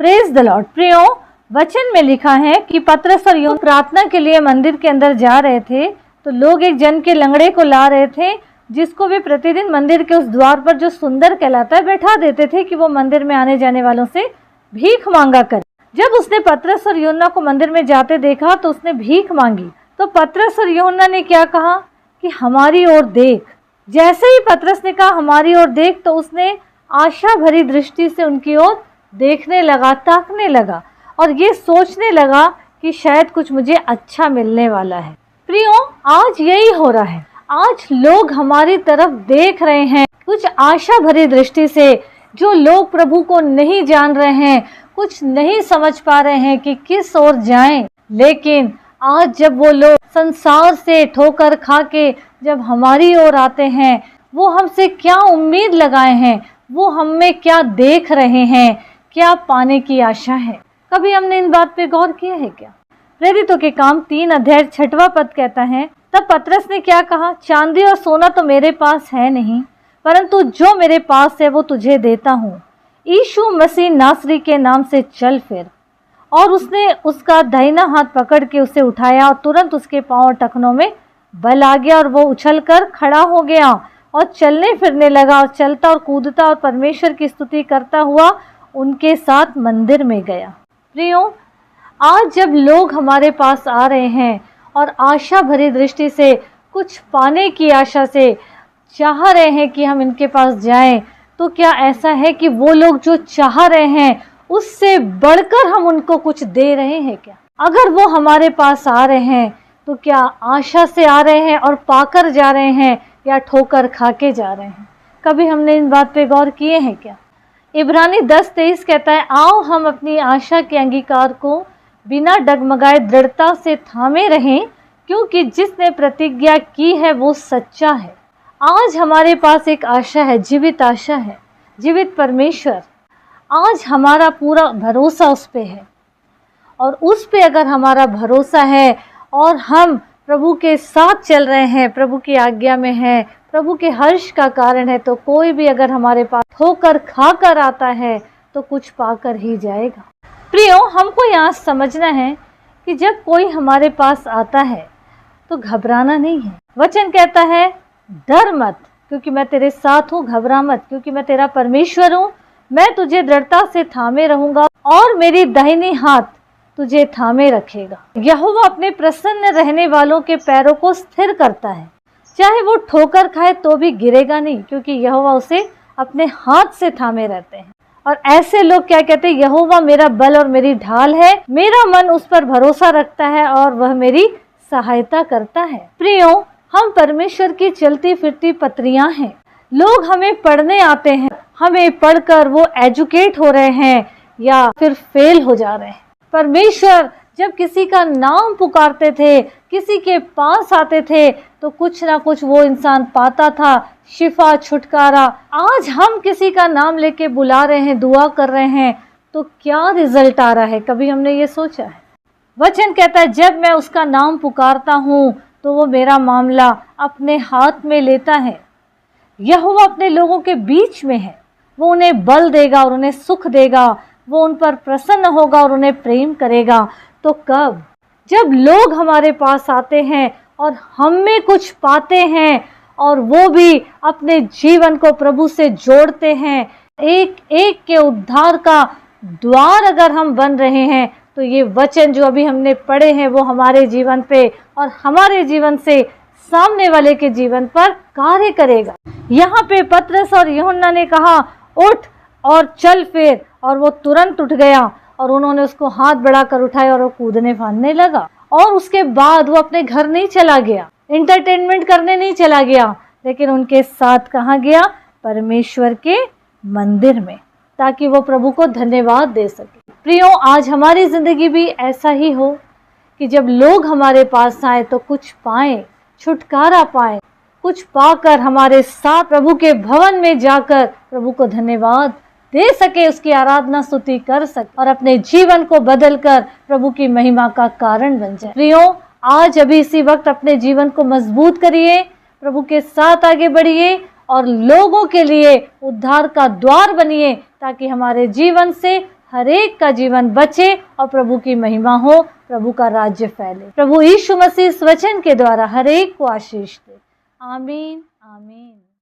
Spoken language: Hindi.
Praise the Lord. प्रियो, वचन में लिखा है कि पतरस और यूहन्ना प्रार्थना के लिए मंदिर के अंदर जा रहे थे तो लोग एक जन के लंगड़े को ला रहे थे, जिसको वे प्रतिदिन मंदिर के उस द्वार पर जो सुंदर कहलाता है बैठा देते थे कि वो मंदिर में आने जाने वालों से भीख मांगा करे। जब उसने पतरस और यूहन्ना को मंदिर में जाते देखा तो उसने भीख मांगी। तो पतरस और यूहन्ना ने क्या कहा कि हमारी ओर देख। जैसे ही पतरस ने कहा हमारी ओर देख, तो उसने आशा भरी दृष्टि से उनकी ओर देखने लगा, ताकने लगा और ये सोचने लगा कि शायद कुछ मुझे अच्छा मिलने वाला है। प्रियो, आज यही हो रहा है। आज लोग हमारी तरफ देख रहे हैं कुछ आशा भरी दृष्टि से। जो लोग प्रभु को नहीं जान रहे हैं, कुछ नहीं समझ पा रहे हैं कि किस ओर जाएं, लेकिन आज जब वो लोग संसार से ठोकर खा के जब हमारी ओर आते हैं, वो हमसे क्या उम्मीद लगाए हैं, वो हम में क्या देख रहे हैं, क्या पाने की आशा है। कभी हमने इन बात पे गौर किया है क्या? प्रेरितों के काम 3 अध्याय 6वां पद कहता है, तब पतरस ने क्या कहा, चांदी और सोना तो मेरे पास है नहीं, परंतु जो मेरे पास है वो तुझे देता हूँ। यीशु मसीह नासरी के नाम से चल फिर। और उसने उसका दाहिना हाथ पकड़ के उसे उठाया और तुरंत उसके पांव और टखनों में बल आ गया और वो उछलकर खड़ा हो गया और चलने फिरने लगा और चलता और कूदता और परमेश्वर की स्तुति करता हुआ उनके साथ मंदिर में गया। प्रियो, आज जब लोग हमारे पास आ रहे हैं और आशा भरी दृष्टि से कुछ पाने की आशा से चाह रहे हैं कि हम इनके पास जाएं, तो क्या ऐसा है कि वो लोग जो चाह रहे हैं उससे बढ़कर हम उनको कुछ दे रहे हैं क्या? अगर वो हमारे पास आ रहे हैं तो क्या आशा से आ रहे हैं और पाकर जा रहे हैं या ठोकर खा के जा रहे हैं? कभी हमने इन बात पे गौर किए हैं क्या? इब्रानी 10:23 कहता है, आओ हम अपनी आशा के अंगीकार को बिना डगमगाए दृढ़ता से थामे रहें, क्योंकि जिसने प्रतिज्ञा की है वो सच्चा है। आज हमारे पास एक आशा है, जीवित आशा है, जीवित परमेश्वर। आज हमारा पूरा भरोसा उस पे है और उस पे अगर हमारा भरोसा है और हम प्रभु के साथ चल रहे हैं, प्रभु की आज्ञा में हैं, प्रभु के हर्ष का कारण है, तो कोई भी अगर हमारे पास होकर खाकर आता है तो कुछ पाकर ही जाएगा। प्रियो, हमको यहाँ समझना है कि जब कोई हमारे पास आता है तो घबराना नहीं है। वचन कहता है, डर मत, क्योंकि मैं तेरे साथ हूँ, घबरा मत, क्योंकि मैं तेरा परमेश्वर हूँ। मैं तुझे दृढ़ता से थामे रहूंगा और मेरी दाहिनी हाथ तुझे थामे रखेगा। यहोवा अपने प्रसन्न रहने वालों के पैरों को स्थिर करता है, चाहे वो ठोकर खाए तो भी गिरेगा नहीं, क्योंकि यहोवा उसे अपने हाथ से थामे रहते हैं। और ऐसे लोग क्या कहते हैं, यहोवा मेरा बल और मेरी ढाल है, मेरा मन उस पर भरोसा रखता है और वह मेरी सहायता करता है। प्रियो, हम परमेश्वर की चलती फिरती पत्रियां हैं। लोग हमें पढ़ने आते हैं, हमें पढ़कर वो एजुकेट हो रहे हैं या फिर फेल हो जा रहे हैं। परमेश्वर जब किसी का नाम पुकारते थे, किसी के पास आते थे, तो कुछ ना कुछ वो इंसान पाता था, शिफा, छुटकारा। आज हम किसी का नाम लेके बुला रहे हैं, दुआ कर रहे हैं, तो क्या रिजल्ट आ रहा है? कभी हमने ये सोचा है? वचन कहता है, जब मैं उसका नाम पुकारता हूँ तो वो मेरा मामला अपने हाथ में लेता है। यहोवा अपने लोगों के बीच में है, वो उन्हें बल देगा और उन्हें सुख देगा, वो उन पर प्रसन्न होगा और उन्हें प्रेम करेगा। तो कब? जब लोग हमारे पास आते हैं और हम में कुछ पाते हैं और वो भी अपने जीवन को प्रभु से जोड़ते हैं। एक एक के उद्धार का द्वार अगर हम बन रहे हैं, तो ये वचन जो अभी हमने पढ़े हैं वो हमारे जीवन पे और हमारे जीवन से सामने वाले के जीवन पर कार्य करेगा। यहाँ पे पतरस और यूहन्ना ने कहा, उठ और चल फिर, और वो तुरंत उठ गया और उन्होंने उसको हाथ बढ़ाकर उठाया और वो कूदने फांदने लगा। और उसके बाद वो अपने घर नहीं चला गया, इंटरटेनमेंट करने नहीं चला गया, लेकिन उनके साथ कहाँ गया? परमेश्वर के मंदिर में, ताकि वो प्रभु को धन्यवाद दे सके। प्रियो, आज हमारी जिंदगी भी ऐसा ही हो कि जब लोग हमारे पास आए तो कुछ पाएं, छुटकारा पाएं, कुछ पाकर हमारे साथ प्रभु के भवन में जाकर प्रभु को धन्यवाद दे सके, उसकी आराधना स्तुति कर सके और अपने जीवन को बदलकर प्रभु की महिमा का कारण बन जाए। प्रियो, आज अभी इसी वक्त अपने जीवन को मजबूत करिए, प्रभु के साथ आगे बढ़िए और लोगों के लिए उद्धार का द्वार बनिए, ताकि हमारे जीवन से हर एक का जीवन बचे और प्रभु की महिमा हो, प्रभु का राज्य फैले। प्रभु यीशु मसीह इस वचन के द्वारा हर एक को आशीष दे। आमीन आमीन।